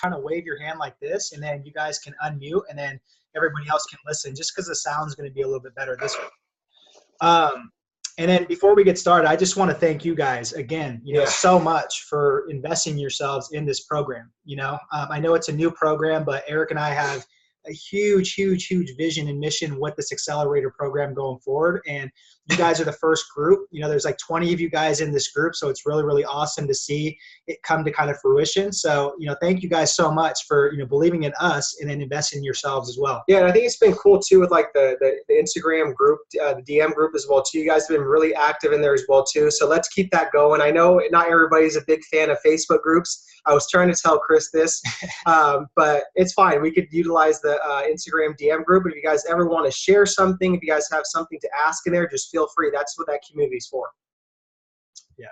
kind of wave your hand like this, and then you guys can unmute, and then everybody else can listen, just because the sound's going to be a little bit better this way. And then before we get started, I just want to thank you guys again, so much for investing yourselves in this program. I know it's a new program, but Eric and I have a huge vision and mission with this accelerator program going forward. And you guys are the first group. There's like 20 of you guys in this group, so it's really awesome to see it come to kind of fruition. So thank you guys so much for believing in us and then investing in yourselves as well. Yeah, and I think it's been cool too with like the Instagram group, the DM group as well too. You guys have been really active in there as well too. So let's keep that going. I know not everybody's a big fan of Facebook groups. I was trying to tell Chris this, but it's fine. We could utilize the Instagram DM group. If you guys ever want to share something, if you guys have something to ask in there, just feel free. That's what that community is for. Yeah.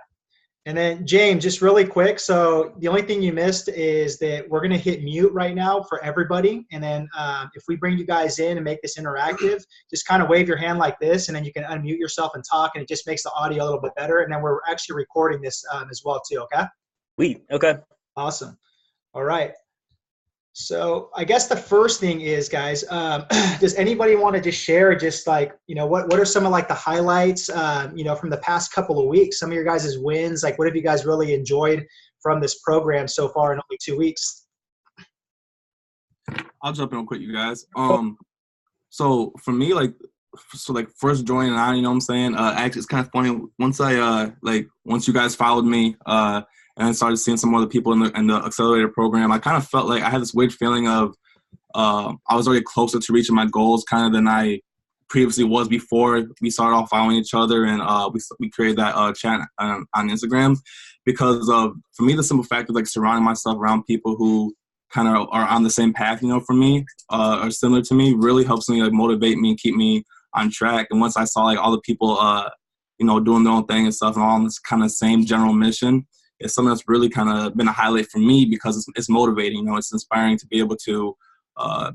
And then James, just really quick. So the only thing you missed is that we're going to hit mute right now for everybody. And then if we bring you guys in and make this interactive, just kind of wave your hand like this, and then you can unmute yourself and talk, and it just makes the audio a little bit better. And then we're actually recording this as well too. Okay. Sweet. Okay. Awesome. All right. So I guess the first thing is, guys, does anybody want to just share just like, what are some of like the highlights, from the past couple of weeks, some of your guys' wins, like what have you guys really enjoyed from this program so far in only 2 weeks? I'll jump in real quick, you guys. So for me, first joining on, what I'm saying? Actually, it's kind of funny. Once you guys followed me, and I started seeing some other people in the accelerator program, I kind of felt like I had this weird feeling of I was already closer to reaching my goals kind of than I previously was before we started off following each other, and we created that chat on Instagram, because for me, the simple fact of like surrounding myself around people who kind of are on the same path, for me, or similar to me, really helps me like motivate me and keep me on track. And once I saw like all the people doing their own thing and stuff and all on this kind of same general mission, it's something that's really kind of been a highlight for me, because it's motivating. It's inspiring to be able to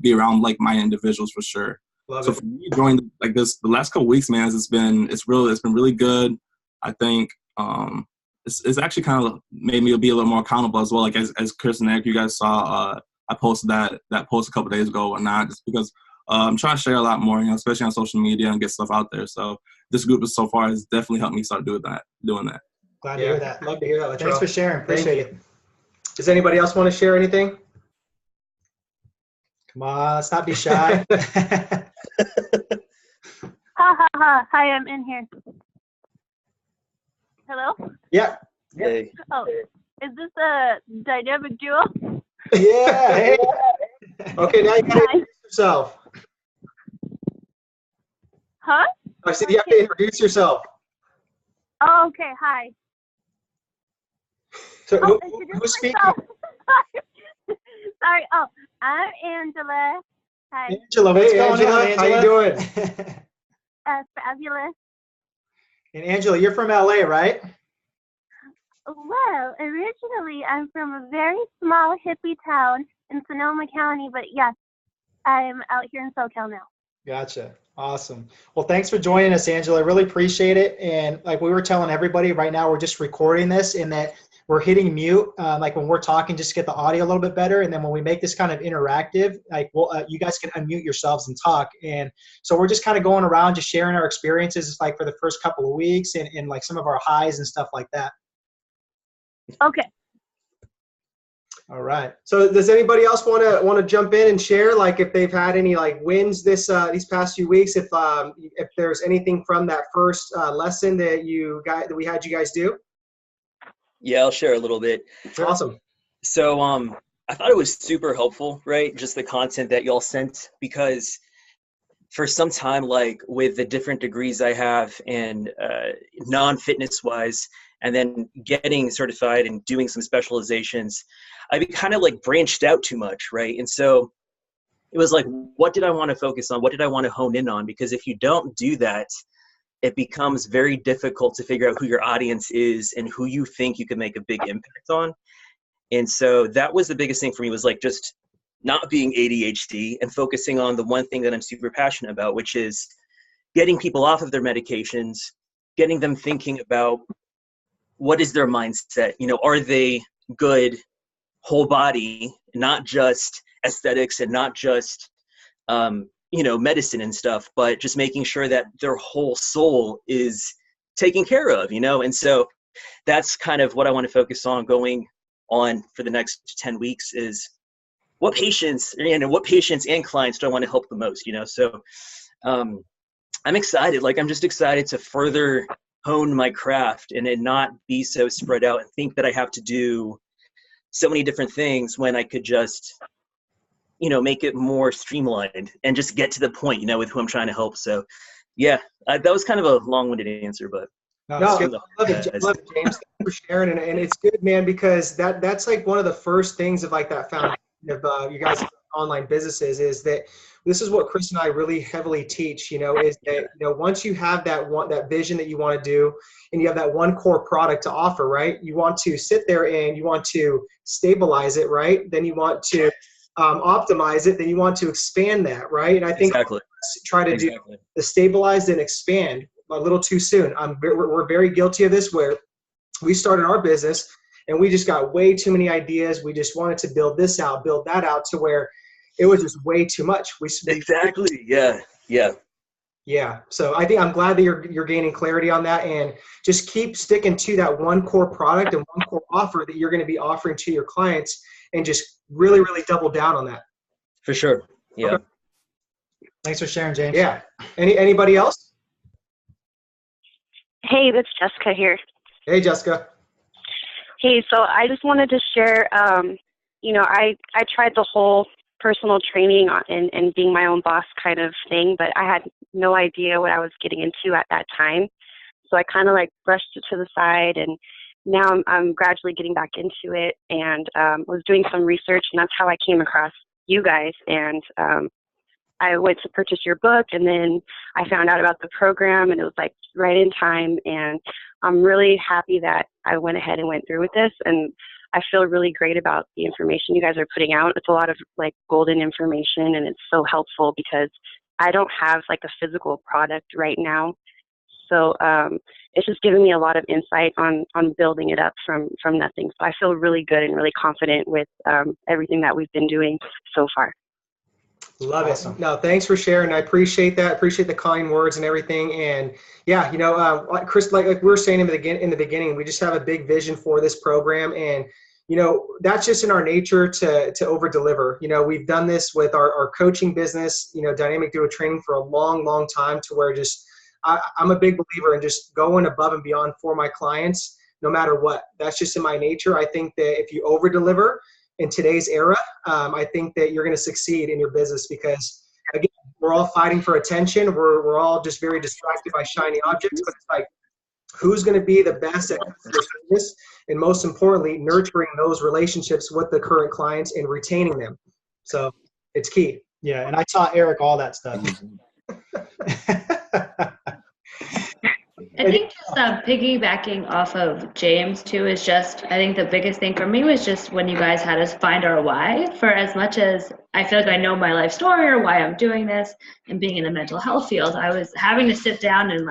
be around like-minded individuals for sure. Love so it. for me, during the last couple of weeks, man, it's been really good. I think it's actually kind of made me be a little more accountable as well. Like as Chris and Eric, you guys saw, I posted that post a couple of days ago or not, just because I'm trying to share a lot more, especially on social media, and get stuff out there. So this group so far has definitely helped me start doing that. Glad to hear that. Love to hear that. Thanks for sharing. Appreciate it. Does anybody else want to share anything? Come on, let's not be shy. Hi, I'm in here. Hello? Yeah. Hey. Oh, is this a dynamic duo? Yeah. Hey. Okay, now you can introduce yourself. Huh? I said you have to introduce yourself. Oh, okay. Hi. So who's speaking? Sorry. Oh, I'm Angela. Hi. Angela, what's Hey, going Angela, on, Angela? how you doing? Fabulous. And Angela, you're from LA, right? Well, originally I'm from a very small hippie town in Sonoma County, but yes, I'm out here in SoCal now. Gotcha. Awesome. Well, thanks for joining us, Angela. I really appreciate it. And like we were telling everybody, right now we're just recording this, and that we're hitting mute, like when we're talking, just to get the audio a little bit better. And then when we make this kind of interactive, like you guys can unmute yourselves and talk. And so we're just kind of going around, just sharing our experiences, like for the first couple of weeks, and like some of our highs and stuff like that. Okay. All right. So does anybody else want to jump in and share, like if they've had any like wins these past few weeks, if there's anything from that first lesson that we had you guys do? Yeah, I'll share a little bit. Awesome. So I thought it was super helpful, right? Just the content that y'all sent, because for some time, like with the different degrees I have and non-fitness wise, and then getting certified and doing some specializations, I kind of like branched out too much, right? And so it was like, what did I want to focus on? What did I want to hone in on? Because if you don't do that, it becomes very difficult to figure out who your audience is and who you think you can make a big impact on. And so that was the biggest thing for me, was like just not being ADHD and focusing on the one thing that I'm super passionate about, which is getting people off of their medications, getting them thinking about what is their mindset. You know, are they good whole body not just aesthetics and not just, medicine and stuff, but just making sure that their whole soul is taken care of, And so that's kind of what I want to focus on going on for the next 10 weeks is what patients and clients do I want to help the most, So I'm excited. I'm just excited to further hone my craft and not be so spread out and think that I have to do so many different things when I could just, make it more streamlined and just get to the point, with who I'm trying to help. So yeah, that was kind of a long-winded answer, but. No, I love it, James. Thanks for sharing, and it's good, man, because that's like one of the first things of like that foundation of you guys' online businesses is that this is what Chris and I really heavily teach. Is that once you have that vision that you want to do, and you have that one core product to offer, right? You want to sit there and you want to stabilize it, right? Then you want to optimize it. Then you want to expand that, right? And I think try to do the stabilize and expand a little too soon. We're very guilty of this where we started our business and we just got way too many ideas. We just wanted to build this out, build that out to where it was just way too much. Exactly. Yeah. Yeah. So I think I'm glad that you're gaining clarity on that and just keep sticking to that one core product and one core offer that you're going to be offering to your clients and just really, really double down on that. For sure. Yeah. Okay. Thanks for sharing, James. Yeah. Anybody else? Hey, that's Jessica here. Hey, Jessica. Hey, so I just wanted to share, I tried the whole personal training and being my own boss kind of thing, but I had no idea what I was getting into at that time. So I kind of brushed it to the side, and now I'm gradually getting back into it and was doing some research, and that's how I came across you guys. And I went to purchase your book, and then I found out about the program, and it was right in time. And I'm really happy that I went ahead and went through with this. And I feel really great about the information you guys are putting out. It's a lot of golden information, and it's so helpful because I don't have a physical product right now. So it's just giving me a lot of insight on building it up from nothing. So I feel really good and really confident with everything that we've been doing so far. Love it. No, thanks for sharing. I appreciate that. Appreciate the kind words and everything. And yeah, Chris, like we were saying in the beginning, we just have a big vision for this program, and that's just in our nature to over deliver. We've done this with our coaching business, dynamic duo training for a long, long time, to where just I'm a big believer in just going above and beyond for my clients, no matter what. That's just in my nature. I think that if you over deliver in today's era, I think that you're going to succeed in your business because, again, we're all fighting for attention. We're all just very distracted by shiny objects, but it's who's going to be the best at customer service, and most importantly, nurturing those relationships with the current clients and retaining them. So it's key. Yeah, and I taught Eric all that stuff. I think just piggybacking off of James too is just, I think the biggest thing for me was just when you guys had us find our why. For as much as I feel like I know my life story or why I'm doing this, and being in the mental health field, I was having to sit down and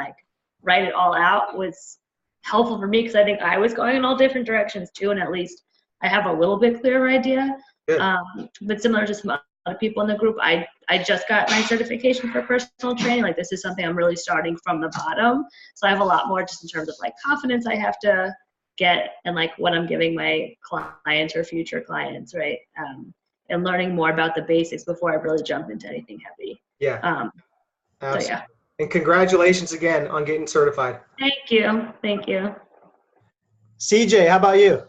write it all out was helpful for me because I think I was going in all different directions too, and at least I have a little bit clearer idea. But similar to some other people in the group, I just got my certification for personal training. This is something I'm really starting from the bottom. So I have a lot more just in terms of confidence I have to get, and what I'm giving my clients or future clients, right? And learning more about the basics before I really jump into anything heavy. Yeah. So yeah. And congratulations again on getting certified. Thank you. Thank you. CJ, how about you?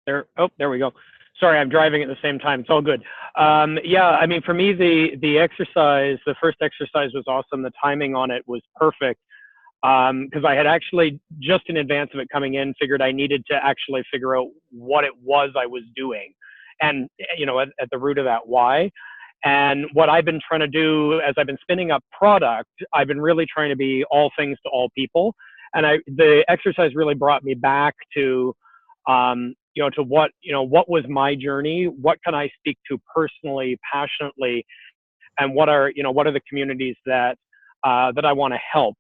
There we go. Sorry, I'm driving at the same time. It's all good. Yeah, I mean, for me, the exercise, the first exercise was awesome. The timing on it was perfect because I had actually, just in advance of it coming in, figured I needed to actually figure out what it was I was doing. And, at the root of that, why. And what I've been trying to do as I've been spinning up product, I've been really trying to be all things to all people. And the exercise really brought me back to, to what was my journey? What can I speak to personally, passionately, and what are the communities that I want to help?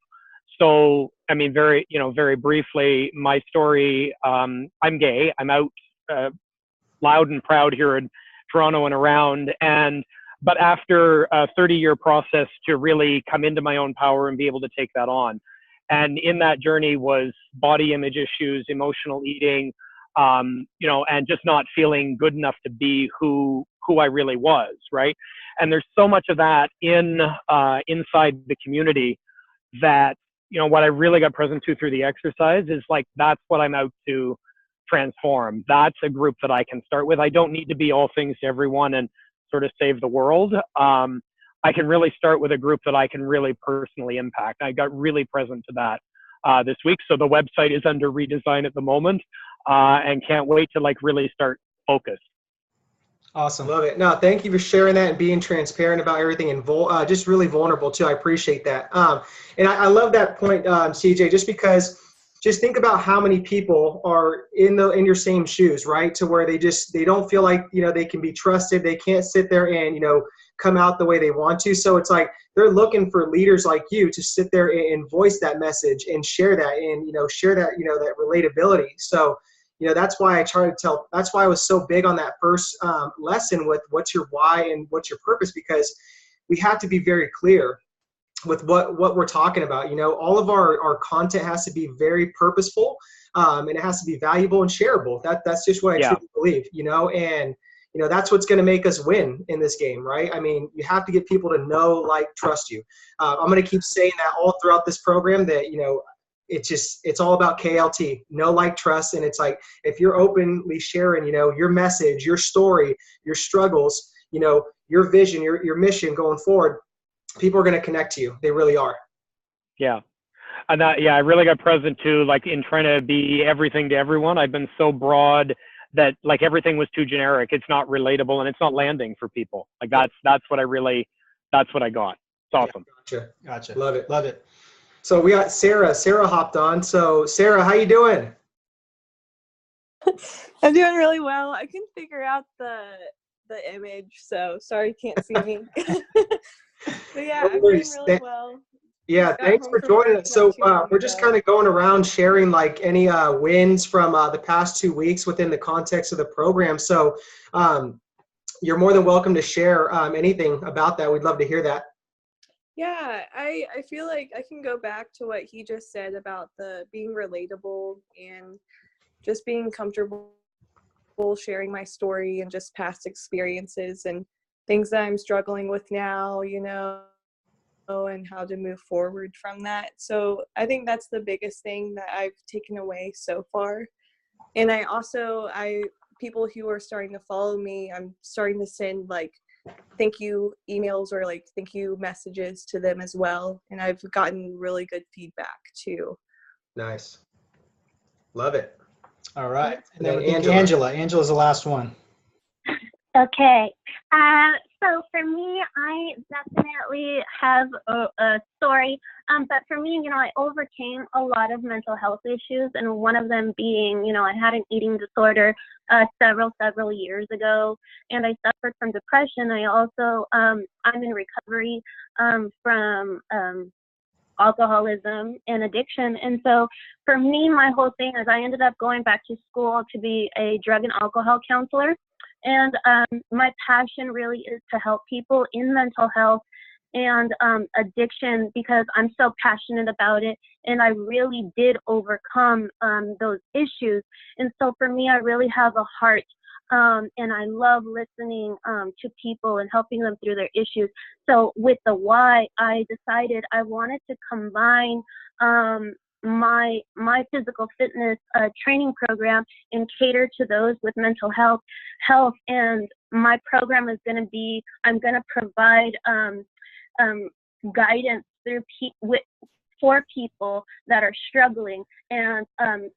So, I mean, very briefly, my story, I'm gay. I'm out loud and proud here in Toronto and around. But after a 30-year process to really come into my own power and be able to take that on. And in that journey was body image issues, emotional eating, and just not feeling good enough to be who I really was, right? And there's so much of that inside the community that, what I really got present to through the exercise is like, that's what I'm out to transform. That's a group that I can start with. I don't need to be all things to everyone and sort of save the world. I can really start with a group that I can really personally impact. I got really present to that this week. So the website is under redesign at the moment, and can't wait to really start focus. Awesome. Love it. No, thank you for sharing that and being transparent about everything and just really vulnerable too. I appreciate that. And I love that point, CJ, just because just think about how many people are in your same shoes, right? To where they don't feel like, they can be trusted. They can't sit there and, come out the way they want to. So it's like they're looking for leaders like you to sit there and voice that message and share that and, share that, that relatability. So, that's why that's why I was so big on that first lesson with what's your why and what's your purpose, because we have to be very clear with what we're talking about. All of our content has to be very purposeful, and it has to be valuable and shareable. That's just what I truly believe, and that's what's going to make us win in this game, right? I mean, you have to get people to know, like, trust you. I'm going to keep saying that all throughout this program that, it's all about KLT, know, like, trust. And it's like, if you're openly sharing, your message, your story, your struggles, your vision, your mission going forward, people are going to connect to you. They really are. Yeah. And I really got present too, like in trying to be everything to everyone. I've been so broad that everything was too generic. It's not relatable and it's not landing for people. That's what I got. It's awesome. Yeah, gotcha. Love it. So we got Sarah. Sarah hopped on. So Sarah, how you doing? I'm doing really well. I can figure out the image, so sorry you can't see me. But yeah, I'm doing really well. Yeah, thanks for joining us. So we're just kind of going around sharing any wins from the past 2 weeks within the context of the program. So you're more than welcome to share anything about that. We'd love to hear that. Yeah, I feel like I can go back to what he just said about the being relatable and just being comfortable sharing my story and just past experiences and things that I'm struggling with now, and how to move forward from that. So I think that's the biggest thing that I've taken away so far. And people who are starting to follow me, I'm starting to send thank you emails or thank you messages to them as well. And I've gotten really good feedback too. Nice. Love it. All right. And then Angela's the last one. Okay. So for me, I definitely have a story. But for me, I overcame a lot of mental health issues, and one of them being, I had an eating disorder several years ago, and I suffered from depression. I also, I'm in recovery from alcoholism and addiction. And so for me, my whole thing is I ended up going back to school to be a drug and alcohol counselor. And my passion really is to help people in mental health and addiction, because I'm so passionate about it, and I really did overcome those issues. And so for me, I really have a heart, and I love listening to people and helping them through their issues. So with the why, I decided I wanted to combine my physical fitness training program and cater to those with mental health. And my program is going to be, I'm going to provide guidance for people that are struggling and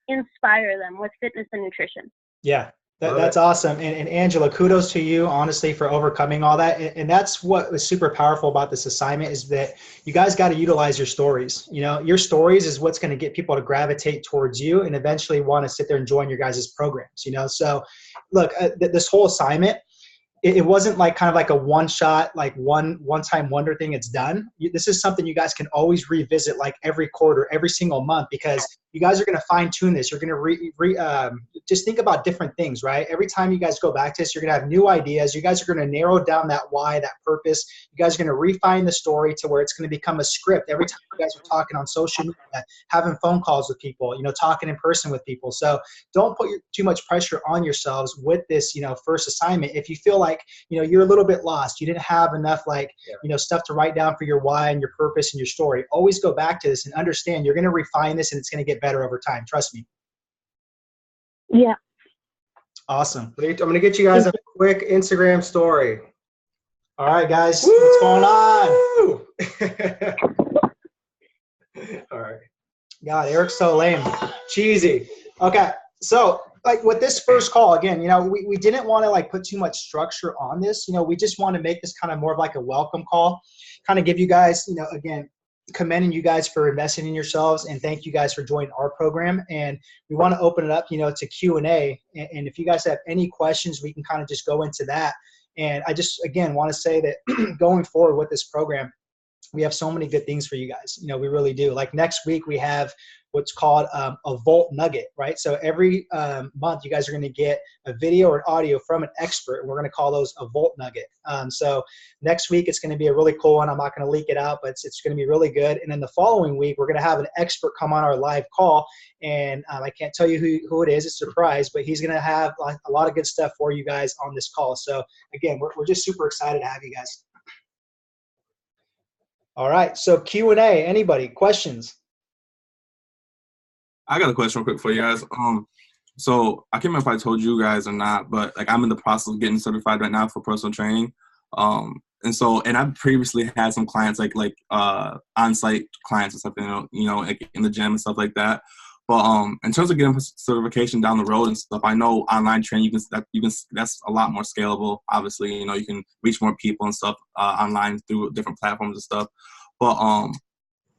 inspire them with fitness and nutrition. Yeah. That's awesome. And Angela, kudos to you, honestly, for overcoming all that. And that's what was super powerful about this assignment, is that you guys got to utilize your stories. Your stories is what's going to get people to gravitate towards you and eventually want to sit there and join your guys' programs. So look, this whole assignment, it wasn't kind of like a one-shot, one-time wonder thing. It's done. This is something you guys can always revisit every quarter, every single month, because you guys are going to fine tune this. You're going to just think about different things, right? Every time you guys go back to this, you're going to have new ideas. You guys are going to narrow down that why, that purpose. You guys are going to refine the story to where it's going to become a script. Every time you guys are talking on social media, having phone calls with people, talking in person with people. So don't put too much pressure on yourselves with this, first assignment. If you feel like, you're a little bit lost, you didn't have enough stuff to write down for your why and your purpose and your story, always go back to this and understand you're going to refine this and it's going to get better over time. Trust me. Yeah. Awesome. I'm going to get you guys a quick Instagram story. All right, guys. Woo! What's going on? All right. God, Eric's so lame. Cheesy. Okay. So with this first call, again, we didn't want to put too much structure on this. We just want to make this kind of more of like a welcome call, kind of give you guys, again, commending you guys for investing in yourselves and thank you guys for joining our program. And we want to open it up, to Q&A. And if you guys have any questions, we can kind of just go into that. And I just, again, want to say that going forward with this program, we have so many good things for you guys. We really do. Like next week, we have what's called a Volt Nugget, right? So every month, you guys are going to get a video or an audio from an expert, and we're going to call those a Volt Nugget. So next week, it's going to be a really cool one. I'm not going to leak it out, but it's going to be really good. And then the following week, we're going to have an expert come on our live call, and I can't tell you who it is. It's a surprise, but he's going to have a lot of good stuff for you guys on this call. So again, we're just super excited to have you guys. All right, so Q&A, anybody, questions? I got a question real quick for you guys. So I can't remember if I told you guys or not, but I'm in the process of getting certified right now for personal training. And I've previously had some clients like on-site clients and stuff, like in the gym and stuff like that. But in terms of getting certification down the road and stuff, I know online training that's a lot more scalable. Obviously, you can reach more people and stuff online through different platforms and stuff. But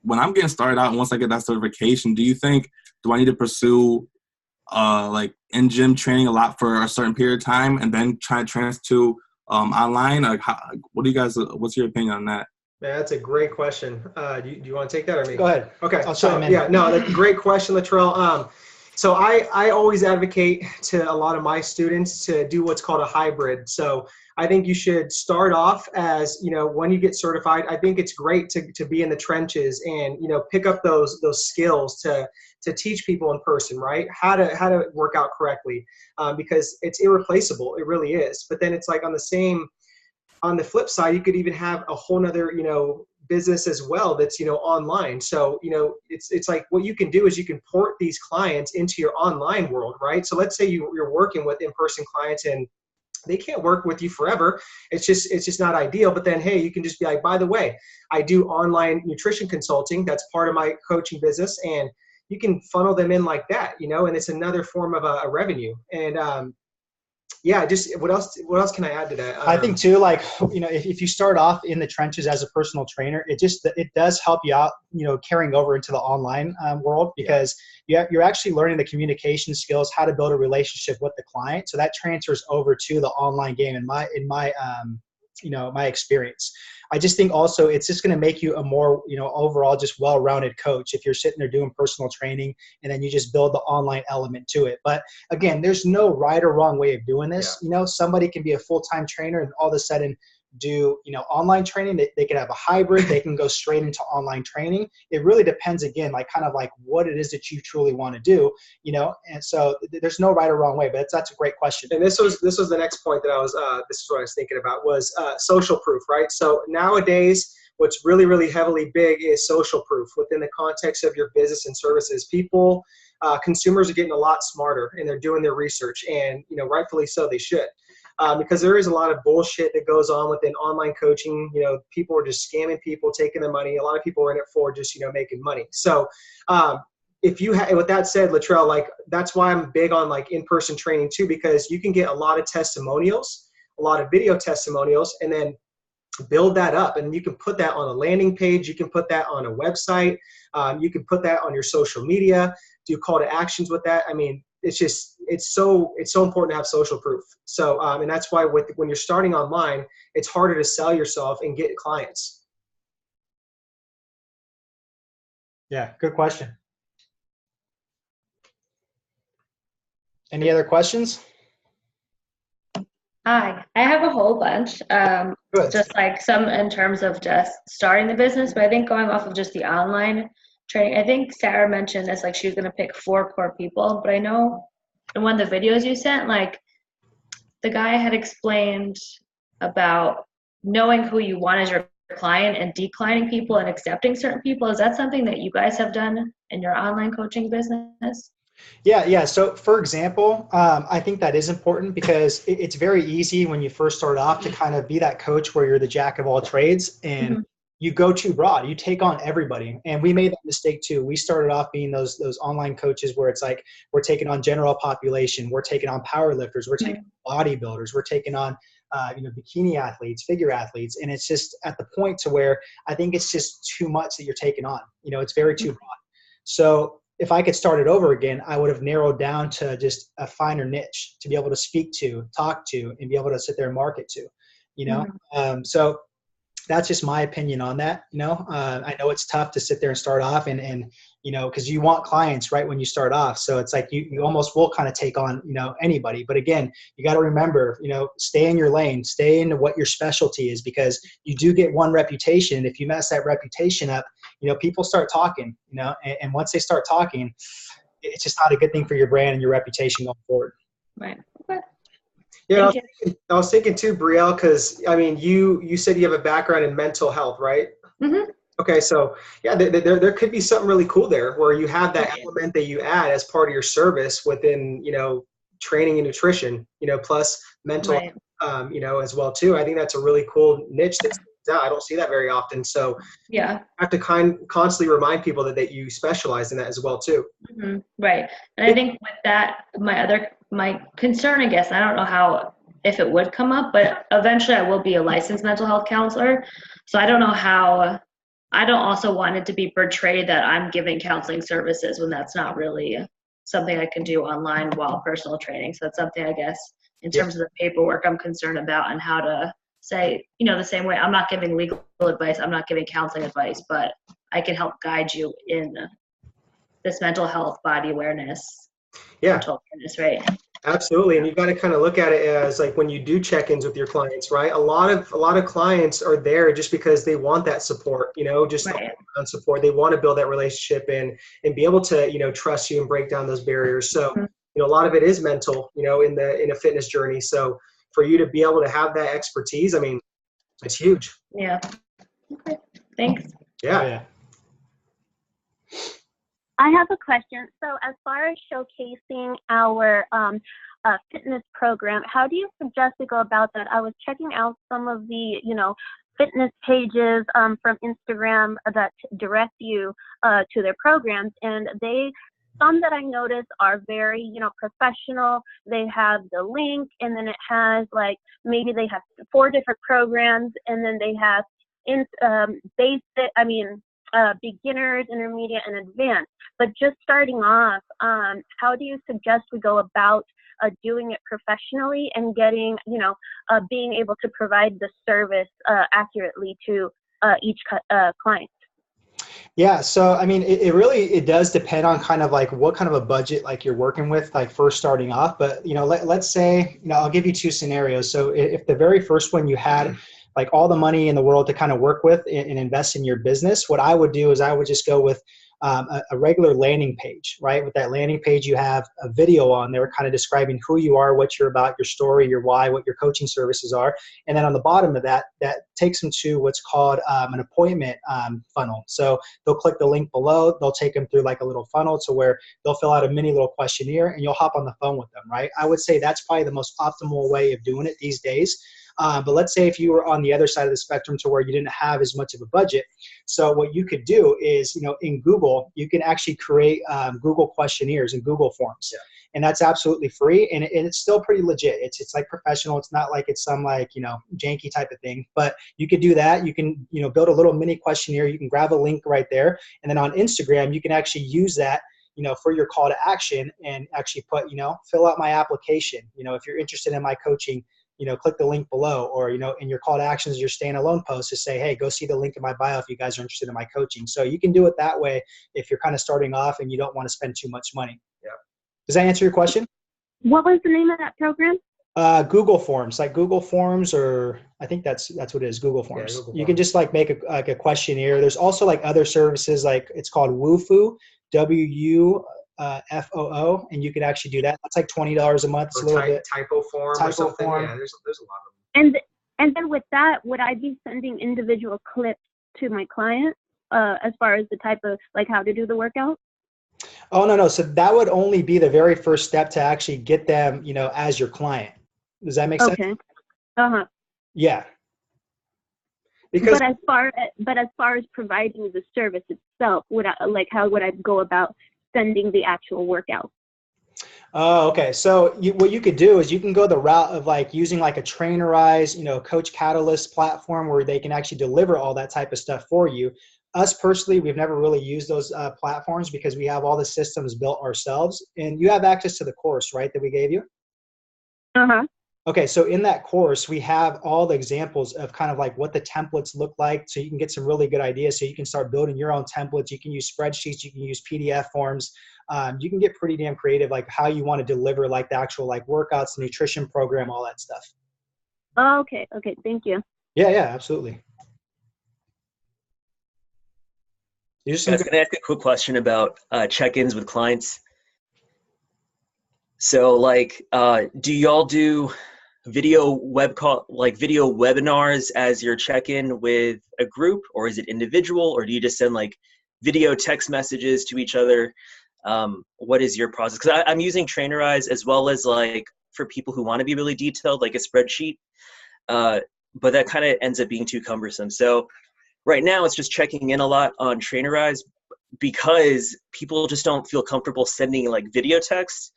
when I'm getting started out, and once I get that certification, do I need to pursue in-gym training a lot for a certain period of time and then try to transfer to online? What's your opinion on that? Man, that's a great question. Do you want to take that or me? Go ahead. Okay. I'll chime in. Yeah, no, that's a great question, Latrell. So I always advocate to a lot of my students to do what's called a hybrid. So I think you should start off as, when you get certified, I think it's great to be in the trenches and, pick up those skills to teach people in person, right? How to work out correctly, because it's irreplaceable. It really is. But then it's like on the flip side, you could even have a whole nother, business as well that's, online. So, it's like what you can do is you can port these clients into your online world, right? So let's say you're working with in-person clients and they can't work with you forever. It's just not ideal. But then, hey, you can just be like, by the way, I do online nutrition consulting. That's part of my coaching business. And you can funnel them in like that, and it's another form of a revenue. And, yeah, just what else can I add to that? I think too, if you start off in the trenches as a personal trainer, it does help you out, carrying over into the online world, because you're actually learning the communication skills, how to build a relationship with the client. So that transfers over to the online game in my my experience. I just think also it's just going to make you a more, overall just well-rounded coach if you're sitting there doing personal training and then you just build the online element to it. But again, there's no right or wrong way of doing this. Yeah. Somebody can be a full-time trainer and all of a sudden do, online training. They can have a hybrid. They can go straight into online training. It really depends, again, kind of what it is that you truly want to do, and so there's no right or wrong way, but that's a great question. And this was the next point that this is what I was thinking about was social proof, right? So nowadays, what's really, really heavily big is social proof within the context of your business and services. People, consumers are getting a lot smarter and they're doing their research, and, rightfully so, they should. Because there is a lot of bullshit that goes on within online coaching. People are just scamming people, taking their money. A lot of people are in it for just, making money. So with that said, Latrell, that's why I'm big on in-person training too, because you can get a lot of testimonials, a lot of video testimonials, and then build that up. And you can put that on a landing page. You can put that on a website. You can put that on your social media, do call to actions with that. I mean, it's so important to have social proof. So, and that's why when you're starting online, it's harder to sell yourself and get clients. Yeah, good question. Any other questions? Hi, I have a whole bunch. Good. Just like some in terms of just starting the business, but I think going off of just the online training, I think Sarah mentioned this, like she was going to pick 4 core people, but I know in one of the videos you sent, like the guy had explained about knowing who you want as your client and declining people and accepting certain people. Is that something that you guys have done in your online coaching business? Yeah. So for example, I think that is important because it's very easy when you first start off to kind of be that coach where you're the jack of all trades and you go too broad. You take on everybody. And we made that mistake too. We started off being those online coaches where it's like we're taking on general population, we're taking on power lifters, we're taking on bodybuilders, we're taking on bikini athletes, figure athletes. And it's just at the point to where I think it's just too much that you're taking on. It's very too broad. So if I could start it over again, I would have narrowed down to just a finer niche to be able to speak to, talk to, and be able to sit there and market to, So that's just my opinion on that. I know it's tough to sit there and start off and because you want clients right when you start off. So it's like you almost will kind of take on, anybody. But again, you got to remember, stay in your lane, stay into what your specialty is, because you do get one reputation. If you mess that reputation up, people start talking, and once they start talking, it's just not a good thing for your brand and your reputation going forward. Right. Okay. Yeah, I was thinking too, Brielle, because you said you have a background in mental health, right? Mm-hmm. Okay, so yeah, there could be something really cool there where you have that element that you add as part of your service within training and nutrition, plus mental, as well too. I think that's a really cool niche that's I don't see that very often. So yeah, I have to constantly remind people that you specialize in that as well too. Mm-hmm. Right, and I think with that, my concern, I guess, I don't know if it would come up, but eventually I will be a licensed mental health counselor. So I don't know how. I don't also want it to be portrayed that I'm giving counseling services when that's not really something I can do online while personal training. So that's something, I guess, in terms of the paperwork I'm concerned about and how to say, the same way I'm not giving legal advice, I'm not giving counseling advice, but I can help guide you in this mental health, body awareness, mental awareness, right? Absolutely. And you've got to kind of look at it as like when you do check-ins with your clients, right? A lot of clients are there just because they want that support, just on support. They want to build that relationship and be able to, trust you and break down those barriers. So, a lot of it is mental, in a fitness journey. So for you to be able to have that expertise, it's huge. Yeah. Okay. Thanks. Yeah. I have a question. So as far as showcasing our fitness program, how do you suggest we go about that? I was checking out some of the, fitness pages from Instagram that direct you to their programs, and some that I noticed are very, professional. They have the link, and then it has maybe they have 4 different programs, and then they have beginners, intermediate, and advanced. But just starting off, how do you suggest we go about doing it professionally and getting, being able to provide the service accurately to each client? Yeah. So, it does depend on kind of like what kind of a budget you're working with, first starting off. But, let's say, I'll give you 2 scenarios. So if the very first one you had all the money in the world to kind of work with and invest in your business, what I would do is I would just go with a regular landing page, right? With that landing page, you have a video on there kind of describing who you are, what you're about, your story, your why, what your coaching services are. And then on the bottom of that takes them to what's called an appointment funnel. So they'll click the link below. They'll take them through a little funnel to where they'll fill out a mini little questionnaire and you'll hop on the phone with them, right? I would say that's probably the most optimal way of doing it these days. But let's say if you were on the other side of the spectrum to where you didn't have as much of a budget. So what you could do is, in Google, you can actually create Google questionnaires and Google forms. Yeah. And that's absolutely free. And it's still pretty legit. It's professional. It's not like it's some janky type of thing, but you could do that. You can, build a little mini questionnaire. You can grab a link right there. And then on Instagram, you can actually use that for your call to action and actually put, fill out my application. If you're interested in my coaching, click the link below, or, in your call to actions, your standalone post to say, hey, go see the link in my bio if you guys are interested in my coaching. So you can do it that way if you're kind of starting off and you don't want to spend too much money. Yeah. Does that answer your question? What was the name of that program? Google Forms, like Google Forms, or I think that's what it is, Google Forms. Google You can just like make a questionnaire. There's also like other services, like it's called WooFoo, WUFOO, and you can actually do that. That's like $20 a month. It's a little bit typo form or something. form. Yeah, there's a lot of them. And then with that, would I be sending individual clips to my client as far as the type of, like, how to do the workout? Oh, no. So that would only be the very first step to actually get them, you know, as your client. Does that make sense? Okay. Uh-huh. Yeah. Because But as far as providing the service itself, how would I go about sending the actual workout? Oh, okay. So what you could do is you can go the route of like using like a trainerized, you know, Coach Catalyst platform where they can actually deliver all that type of stuff for you. Us personally, we've never really used those platforms because we have all the systems built ourselves, and you have access to the course, right, that we gave you? Uh-huh. Okay, so in that course, we have all the examples of kind of like what the templates look like, so you can get some really good ideas. So you can start building your own templates. You can use spreadsheets. You can use PDF forms. You can get pretty damn creative, like how you want to deliver like the actual like workouts, the nutrition program, all that stuff. Oh, okay. Okay. Thank you. Yeah, absolutely. I was going to ask a quick question about check-ins with clients. So, like, do y'all do video webinars as your check-in with a group, or is it individual, or do you just send like video text messages to each other? What is your process? Because I'm using Trainerize as well as like for people who want to be really detailed, like a spreadsheet, but that kind of ends up being too cumbersome. So right now it's just checking in a lot on Trainerize because people just don't feel comfortable sending like video text.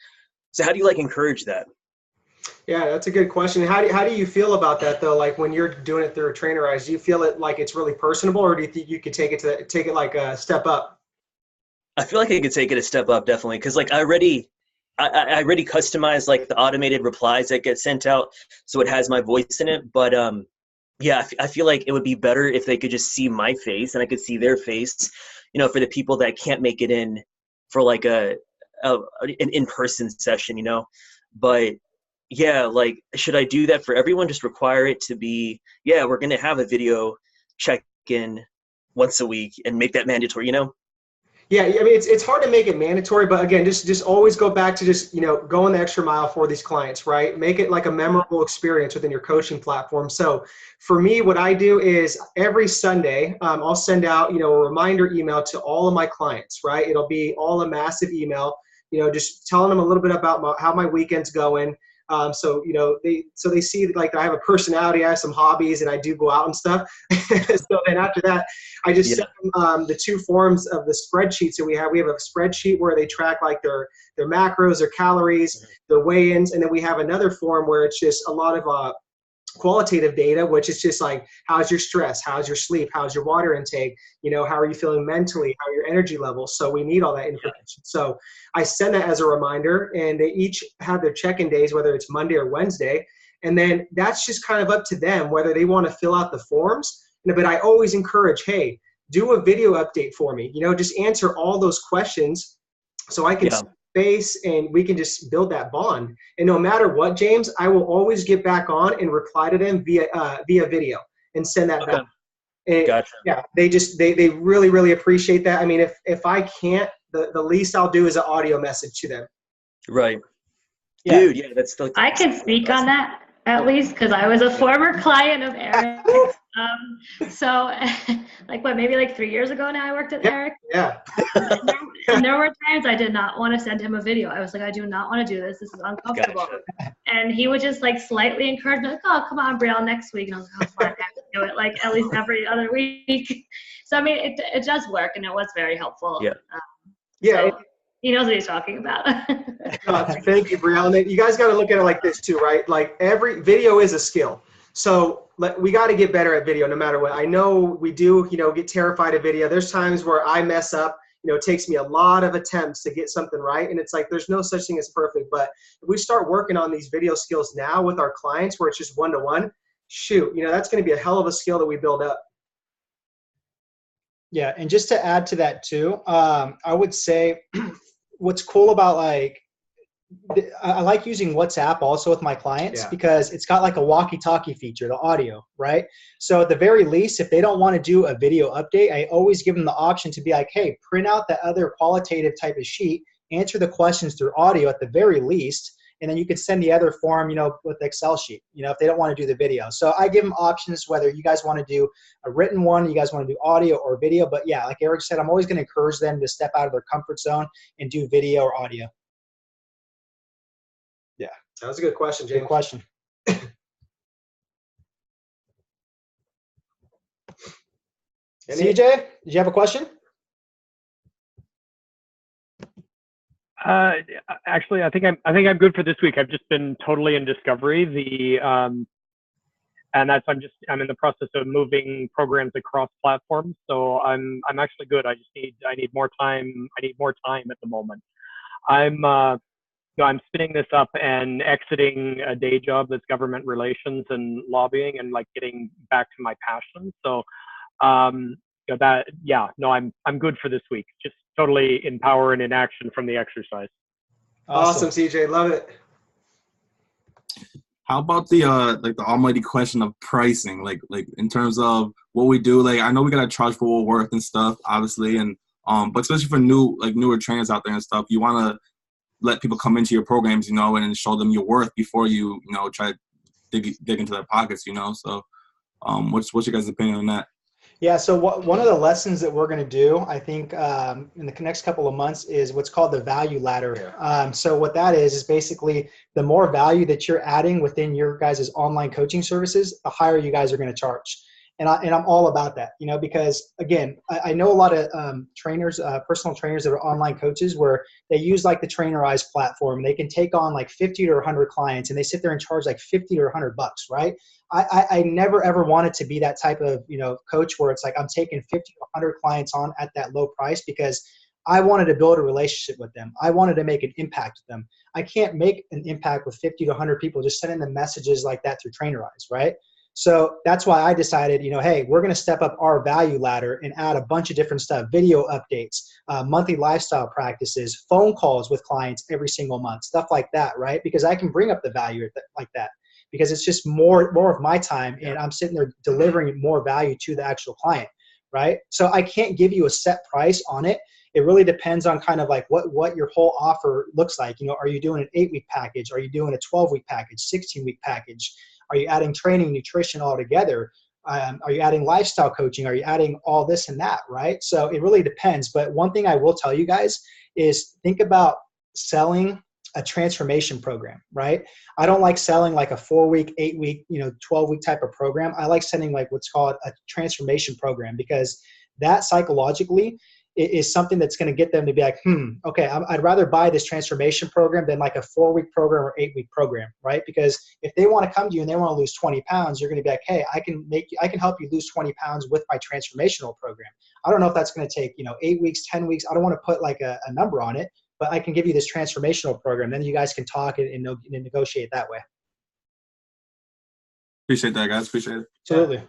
So how do you like encourage that? Yeah, that's a good question. How do you feel about that though? Like when you're doing it through a Trainerize, do you feel it like it's really personable, or do you think you could take it like a step up? I feel like I could take it a step up, definitely, because like I already customize like the automated replies that get sent out, so it has my voice in it. But yeah, I feel like it would be better if they could just see my face and I could see their face. You know, for the people that can't make it in for like an in-person session, you know. But yeah, like, should I do that for everyone? Just require it to be, yeah, we're going to have a video check-in once a week and make that mandatory, you know? Yeah, I mean, it's hard to make it mandatory, but again, just always go back to just, you know, going the extra mile for these clients, right? Make it like a memorable experience within your coaching platform. So for me, what I do is every Sunday, I'll send out, you know, a reminder email to all of my clients, right? It'll be all a massive email, you know, just telling them a little bit about how my weekend's going. So, you know, they see like I have a personality, I have some hobbies, and I do go out and stuff. So then after that, I just send them the two forms of the spreadsheets that we have. We have a spreadsheet where they track like their macros, their calories, their weigh-ins, and then we have another form where it's just a lot of qualitative data, which is just like, how's your stress, how's your sleep, how's your water intake, you know, how are you feeling mentally, how are your energy levels. So we need all that information. So I send that as a reminder, and they each have their check-in days, whether it's Monday or Wednesday. And then that's just kind of up to them whether they want to fill out the forms. But I always encourage, hey, do a video update for me, you know, just answer all those questions so I can space and we can just build that bond. And no matter what, James, I will always get back on and reply to them via video and send that back. And Gotcha. Yeah, they really, really appreciate that. I mean, if I can't, the least I'll do is an audio message to them. Right. Yeah. Dude, yeah, that's the. I can speak on that at least because I was a former client of Eric. So like maybe like 3 years ago now I worked at Eric. Yeah. And there were times I did not want to send him a video. I was like, I do not want to do this. This is uncomfortable. Gotcha. And he would just like slightly encourage me, like, oh, come on, Brielle, next week. And I was like, oh, fuck, I have to do it like at least every other week. So I mean, it does work, and it was very helpful. Yeah. So he knows what he's talking about. Thank you, Brielle. And you guys got to look at it like this too, right? Like every video is a skill. So we got to get better at video no matter what. I know we do, you know, get terrified of video. There's times where I mess up. You know, it takes me a lot of attempts to get something right. And it's like, there's no such thing as perfect. But if we start working on these video skills now with our clients where it's just one-to-one, shoot, you know, that's going to be a hell of a skill that we build up. Yeah, and just to add to that too, I would say what's cool about like I like using WhatsApp also with my clients Yeah. because it's got like a walkie-talkie feature, the audio, right? So at the very least, if they don't want to do a video update, I always give them the option to be like, hey, print out that other qualitative type of sheet, answer the questions through audio at the very least, and then you could send the other form, with the Excel sheet, if they don't want to do the video. So I give them options whether you guys want to do a written one, you guys want to do audio or video. But yeah, like Eric said, I'm always going to encourage them to step out of their comfort zone and do video or audio. Yeah. That was a good question, James. Good question. CJ, did you have a question? Actually, I think I'm good for this week. I've just been totally in discovery. And that's I'm in the process of moving programs across platforms. So I'm actually good. I need more time. I need more time at the moment. I'm spinning this up and exiting a day job that's government relations and lobbying, and like getting back to my passion. So, I'm good for this week. Just totally in power and in action from the exercise. Awesome, CJ. Love it. How about the almighty question of pricing? Like in terms of what we do, like I know we gotta charge for what we're worth and stuff, obviously, and but especially for newer trainers out there and stuff, you wanna let people come into your programs, and show them your worth before you, try to dig into their pockets, So, what's your guys' opinion on that? Yeah, so one of the lessons that we're going to do, I think, in the next couple of months is what's called the value ladder. So what that is basically the more value that you're adding within your guys' online coaching services, the higher you guys are going to charge. And I'm all about that, because again, I know a lot of trainers, personal trainers that are online coaches where they use like the Trainerize platform. They can take on like 50 to 100 clients and they sit there and charge like 50 or 100 bucks, right? I never ever wanted to be that type of, coach where it's like I'm taking 50 to 100 clients on at that low price because I wanted to build a relationship with them. I wanted to make an impact with them. I can't make an impact with 50 to 100 people just sending them messages like that through Trainerize, right? So that's why I decided, hey, we're going to step up our value ladder and add a bunch of different stuff, video updates, monthly lifestyle practices, phone calls with clients every single month, stuff like that, right? Because I can bring up the value like that because it's just more of my time and I'm sitting there delivering more value to the actual client, right? So I can't give you a set price on it. It really depends on kind of like what your whole offer looks like. Are you doing an 8-week package? Are you doing a 12-week package, 16-week package? Are you adding training, nutrition all together? Are you adding lifestyle coaching? Are you adding all this and that, right? So it really depends. But one thing I will tell you guys is think about selling a transformation program, right? I don't like selling like a 4-week, 8-week, 12-week type of program. I like sending like what's called a transformation program because that psychologically is something that's going to get them to be like, okay, I'd rather buy this transformation program than like a 4-week program or 8-week program, right? Because if they want to come to you and they want to lose 20 pounds, you're going to be like, hey, I can help you lose 20 pounds with my transformational program. I don't know if that's going to take, 8 weeks, 10 weeks. I don't want to put like a number on it, but I can give you this transformational program. Then you guys can talk and negotiate that way. Appreciate that, guys. Appreciate it. Absolutely.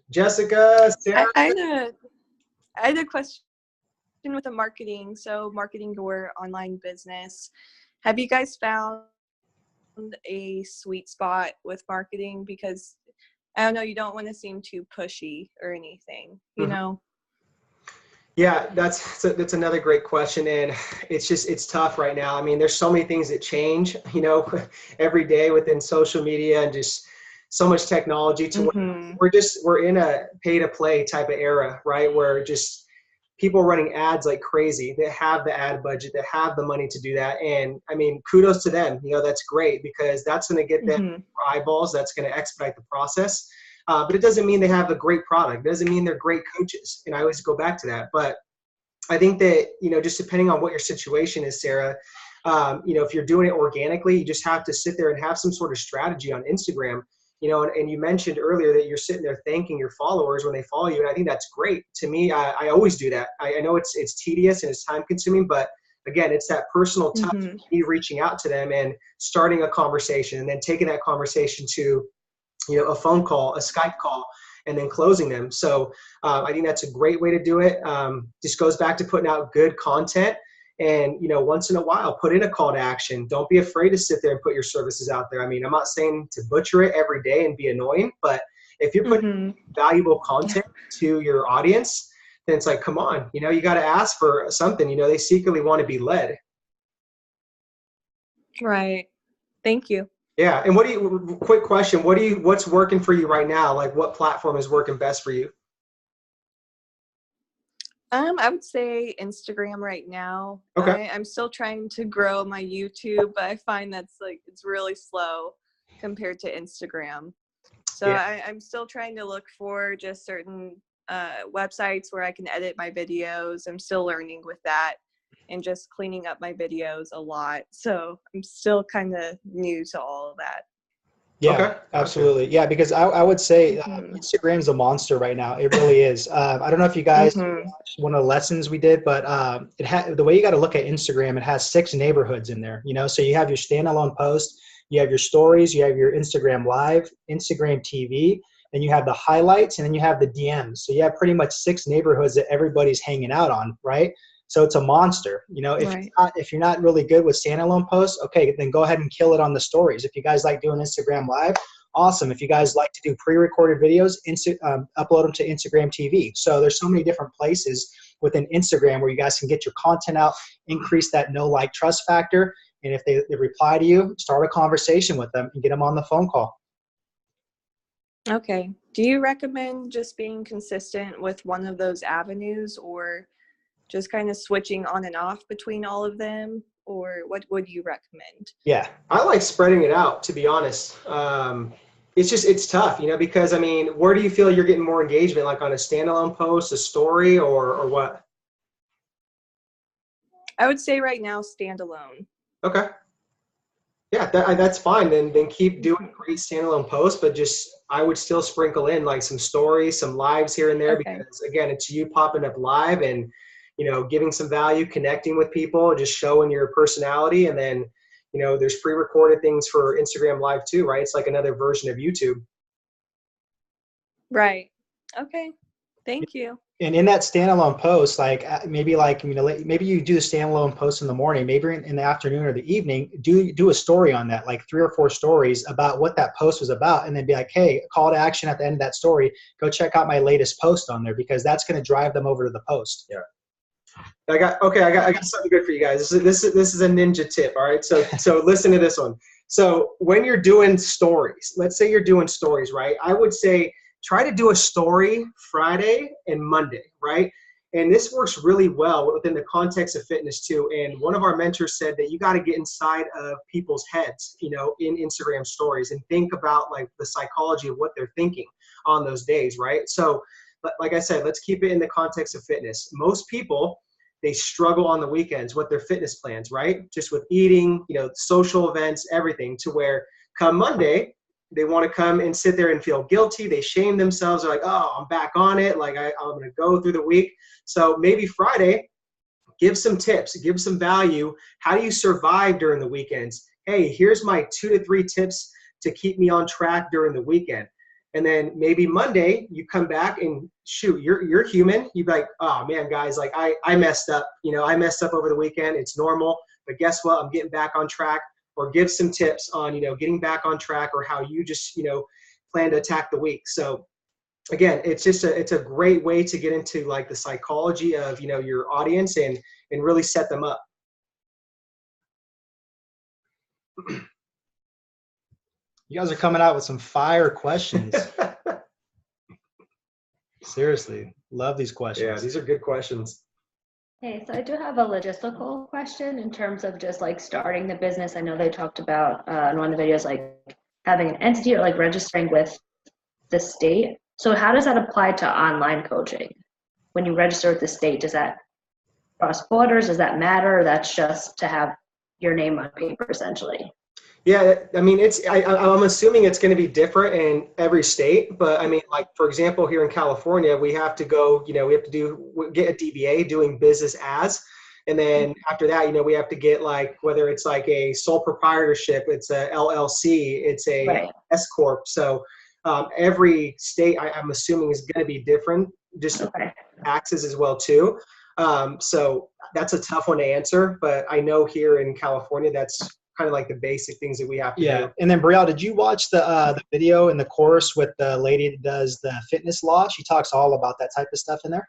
Jessica, Sarah? I had a question with the marketing. So marketing your online business. Have you guys found a sweet spot with marketing? Because I don't know, you don't want to seem too pushy or anything, you know? Yeah, that's another great question. And it's tough right now. I mean, there's so many things that change, every day within social media and just so much technology to we're in a pay to play type of era, right? Where just people running ads like crazy that have the ad budget, that have the money to do that. And I mean, kudos to them. That's great because that's going to get them eyeballs. That's going to expedite the process. But it doesn't mean they have a great product. It doesn't mean they're great coaches. And I always go back to that. But I think that, just depending on what your situation is, Sarah, if you're doing it organically, you just have to sit there and have some sort of strategy on Instagram. And you mentioned earlier that you're sitting there thanking your followers when they follow you. And I think that's great. To me, I always do that. I know it's tedious and it's time consuming, but again, it's that personal touch, me reaching out to them and starting a conversation and then taking that conversation to, a phone call, a Skype call, and then closing them. So I think that's a great way to do it. Just goes back to putting out good content. And, once in a while, put in a call to action. Don't be afraid to sit there and put your services out there. I mean, I'm not saying to butcher it every day and be annoying, but if you're putting valuable content to your audience, then it's like, come on, you got to ask for something. They secretly want to be led. Right. Thank you. Yeah. And quick question, what's working for you right now? Like, what platform is working best for you? I would say Instagram right now. Okay. I'm still trying to grow my YouTube, but I find it's really slow compared to Instagram. So Yeah. I'm still trying to look for just certain websites where I can edit my videos. I'm still learning with that and just cleaning up my videos a lot. So I'm still kind of new to all of that. Yeah, Okay. absolutely. Yeah, because I would say Instagram's a monster right now. It really is. I don't know if you guys watched one of the lessons we did, but the way you got to look at Instagram, it has 6 neighborhoods in there. So you have your standalone post, you have your stories, you have your Instagram Live, Instagram TV, and you have the highlights, and then you have the DMs. So you have pretty much 6 neighborhoods that everybody's hanging out on, right? So it's a monster. If you're not really good with standalone posts, okay, then go ahead and kill it on the stories. If you guys like doing Instagram Live, awesome. If you guys like to do pre-recorded videos, upload them to Instagram TV. So there's so many different places within Instagram where you guys can get your content out, increase that know, like, trust factor. And if they reply to you, start a conversation with them and get them on the phone call. Okay. Do you recommend just being consistent with one of those avenues, or just kind of switching on and off between all of them, or what would you recommend? Yeah, I like spreading it out, to be honest. It's tough, because where do you feel you're getting more engagement, like on a standalone post, a story, or what? I would say right now, standalone. Okay. Yeah, that's fine. Then keep doing great standalone posts, but I would still sprinkle in like some stories, some lives here and there, because again, it's you popping up live and giving some value, connecting with people, just showing your personality. And then, there's pre-recorded things for Instagram Live too, right? It's like another version of YouTube. Right. Okay. Thank you. And in that standalone post, maybe you do the standalone post in the morning, maybe in the afternoon or the evening, do a story on that, like 3 or 4 stories about what that post was about, and then be like, hey, call to action at the end of that story, go check out my latest post on there, because that's going to drive them over to the post. Yeah. I got something good for you guys. This is a ninja tip. All right. So listen to this one. So when you're doing stories, let's say you're doing stories, right? I would say try to do a story Friday and Monday, right? And this works really well within the context of fitness too. And one of our mentors said that you got to get inside of people's heads, in Instagram stories, and think about like the psychology of what they're thinking on those days, right? So like I said, let's keep it in the context of fitness. Most people, they struggle on the weekends with their fitness plans, right? Just with eating, social events, everything, to where come Monday, they want to come and sit there and feel guilty. They shame themselves. They're like, oh, I'm back on it. Like I'm going to go through the week. So maybe Friday, give some tips, give some value. How do you survive during the weekends? Hey, here's my 2 to 3 tips to keep me on track during the weekend. And then maybe Monday you come back and shoot, you're human. You'd be like, oh man, guys, like I messed up. I messed up over the weekend. It's normal, but guess what? I'm getting back on track. Or give some tips on, getting back on track, or how you just, plan to attack the week. So again, it's a great way to get into like the psychology of, your audience and really set them up. You guys are coming out with some fire questions. Seriously, love these questions. Yeah, these are good questions. Hey, so I do have a logistical question in terms of just like starting the business. I know they talked about in one of the videos, like having an entity or like registering with the state. So how does that apply to online coaching? When you register with the state, does that cross borders? Does that matter? Or that's just to have your name on paper essentially? Yeah, I'm assuming it's going to be different in every state, but like for example, here in California, we have to go, we have to get a DBA, doing business as, and then after that, we have to get like, whether it's like a sole proprietorship, it's a LLC, it's a S Corp. So Every state, I'm assuming, is going to be different, just taxes as well too. So that's a tough one to answer, but I know here in California, that's kind of like the basic things that we have to do. And then Brielle, did you watch the video in the course with the lady that does the fitness law? She talks all about that type of stuff in there.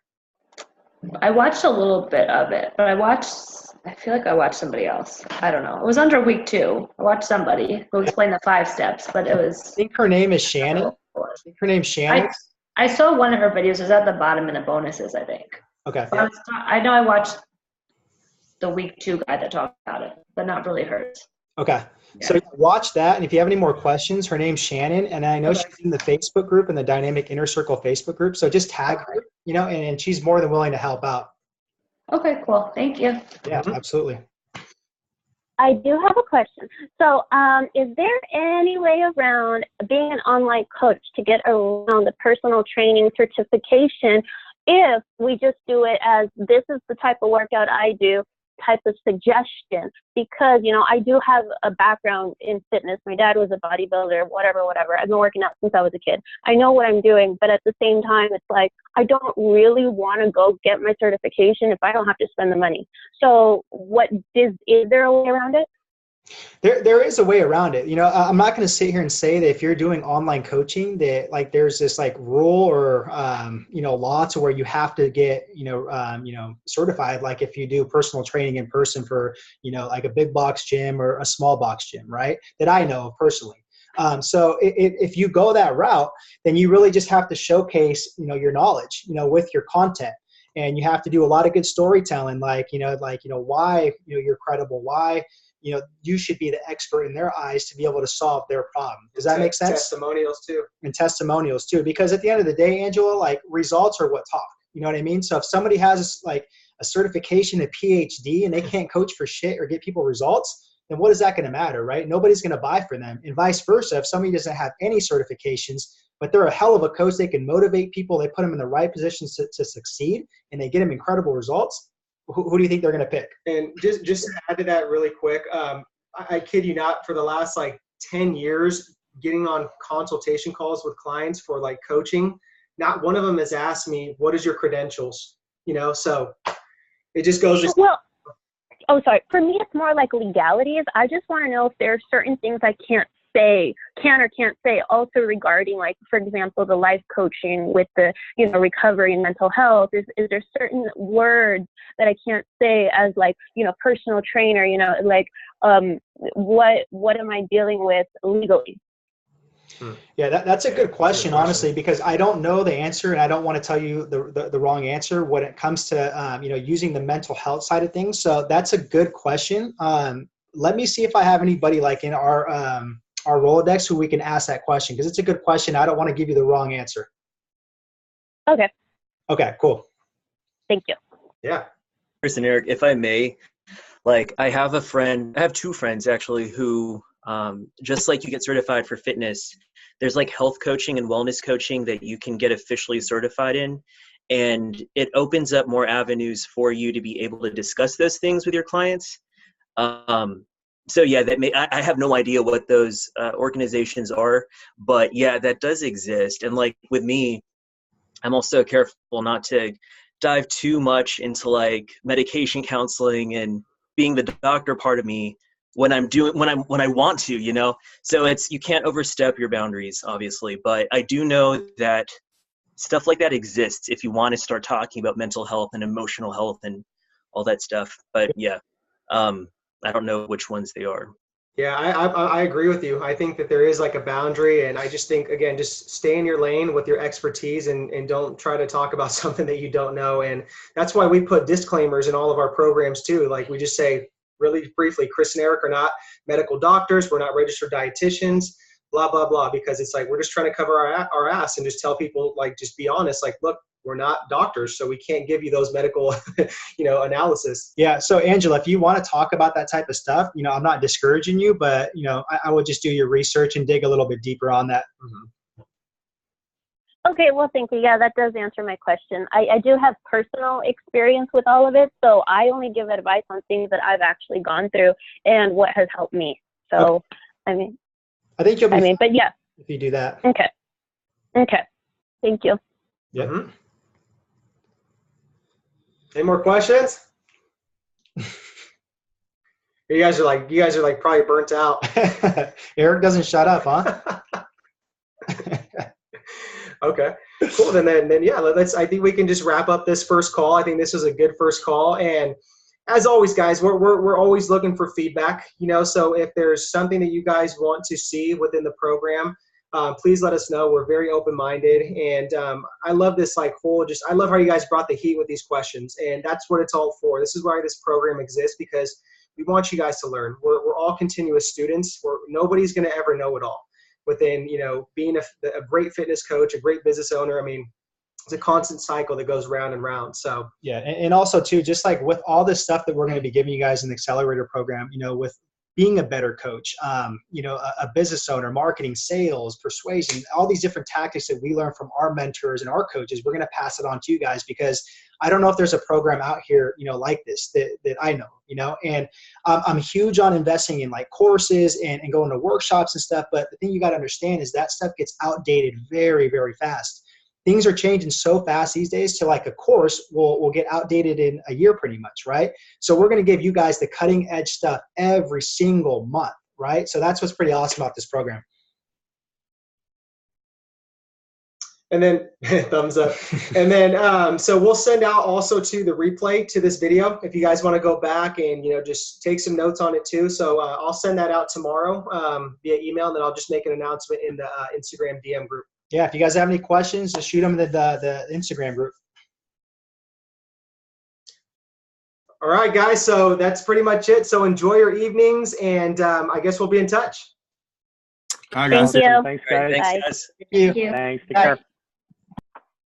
I watched a little bit of it, but I feel like I watched somebody else. I don't know. It was under week 2. I watched somebody who explained the 5 steps, but it was. I think her name is Shannon. I saw one of her videos. It was at the bottom in the bonuses, I think. Okay. I know I watched the week 2 guy that talked about it, but not really hers. Okay. Yeah. So watch that. And if you have any more questions, her name's Shannon. And I know she's in the Facebook group, in the Dynamic Inner Circle Facebook group. So just tag her, and she's more than willing to help out. Okay, cool. Thank you. Yeah, absolutely. I do have a question. So is there any way around being an online coach to get around the personal training certification if we just do it as this is the type of workout I do, type of suggestion? Because, I do have a background in fitness. My dad was a bodybuilder, whatever. I've been working out since I was a kid. I know what I'm doing, but at the same time, it's like, I don't really want to go get my certification if I don't have to spend the money. So is there a way around it? There is a way around it. I'm not going to sit here and say that if you're doing online coaching that there's this rule or, law to where you have to get, certified. Like if you do personal training in person for, like a big box gym or a small box gym, right? That I know of personally. So if you go that route, then you really just have to showcase, your knowledge, with your content. And you have to do a lot of good storytelling, why, you're credible, why, you should be the expert in their eyes to be able to solve their problem. Does that make sense? Testimonials too. And testimonials too, because at the end of the day, Angela, results are what talk. You know what I mean? So if somebody has a certification, a PhD, and they can't coach for shit or get people results, then what is that going to matter, right? Nobody's going to buy for them. And vice versa, if somebody doesn't have any certifications, but they're a hell of a coach, they can motivate people, they put them in the right positions to succeed, and they get them incredible results, who do you think they're going to pick? And just to add to that really quick, I kid you not, for the last 10 years, getting on consultation calls with clients for coaching, not one of them has asked me, what is your credentials? So it just goes. For me, it's more like legalities. I just want to know if there are certain things I can or can't say, also regarding, for example, the life coaching with the, recovery and mental health. Is there certain words that I can't say as personal trainer, what am I dealing with legally? Yeah, that's a good question, honestly, because I don't know the answer and I don't want to tell you the wrong answer when it comes to, using the mental health side of things. So that's a good question. Let me see if I have anybody in our Rolodex who we can ask that question, because it's a good question. I don't want to give you the wrong answer. Okay. Okay, cool. Thank you. Yeah. Chris and Eric, if I may, I have 2 friends actually who, just like you get certified for fitness, there's health coaching and wellness coaching that you can get officially certified in. And it opens up more avenues for you to be able to discuss those things with your clients. So yeah, I have no idea what those organizations are, but yeah, that does exist. And with me, I'm also careful not to dive too much into medication counseling and being the doctor part of me when I want to, So you can't overstep your boundaries, obviously, but I do know that stuff like that exists if you want to start talking about mental health and emotional health and all that stuff. But yeah. I don't know which ones they are. Yeah, I agree with you. I think that there is a boundary, and I just think, again, just stay in your lane with your expertise and don't try to talk about something that you don't know. And that's why we put disclaimers in all of our programs too. We just say really briefly, Chris and Eric are not medical doctors. We're not registered dietitians, blah, blah, blah, because it's we're just trying to cover our ass and just tell people, just be honest, look, we're not doctors, so we can't give you those medical, analysis. Yeah. So Angela, if you want to talk about that type of stuff, I'm not discouraging you, but, I would just do your research and dig a little bit deeper on that. Mm-hmm. Okay. Well, thank you. Yeah, that does answer my question. I do have personal experience with all of it, so I only give advice on things that I've actually gone through and what has helped me. So, okay. I think you'll be but yeah. if you do that. Okay. Okay. Thank you. Yep. Mhm. Any more questions? You guys are like probably burnt out. Eric doesn't shut up, huh? Okay, cool. Then yeah, I think we can just wrap up this first call. I think this was a good first call, and as always, guys, we're always looking for feedback. So if there's something that you guys want to see within the program, please let us know. We're very open-minded, and I love this I love how you guys brought the heat with these questions, and that's what it's all for. This is why this program exists, because we want you guys to learn. We're all continuous students. Nobody's going to ever know it all. Within being a great fitness coach, a great business owner, I mean, it's a constant cycle that goes round and round. So yeah, and also too, just like with all this stuff that we're going to be giving you guys in the accelerator program, with being a better coach, a business owner, marketing, sales, persuasion, all these different tactics that we learn from our mentors and our coaches, we're going to pass it on to you guys, because I don't know if there's a program out here, like this that I know, and I'm huge on investing in like courses and going to workshops and stuff. But the thing you got to understand is that stuff gets outdated very, very fast. Things are changing so fast these days to like a course will get outdated in a year pretty much, right? So we're going to give you guys the cutting edge stuff every single month, right? So that's what's pretty awesome about this program. And then thumbs up. And then so we'll send out also to the replay to this video if you guys want to go back and just take some notes on it too. So I'll send that out tomorrow via email, and then I'll just make an announcement in the Instagram DM group. Yeah, if you guys have any questions, just shoot them in the Instagram group. All right, guys. So that's pretty much it. So enjoy your evenings, and I guess we'll be in touch. All right, guys. Thank you. Thanks, All right, guys. thanks, Bye. guys. Thank you. Thank you. Thanks. Take Bye. care.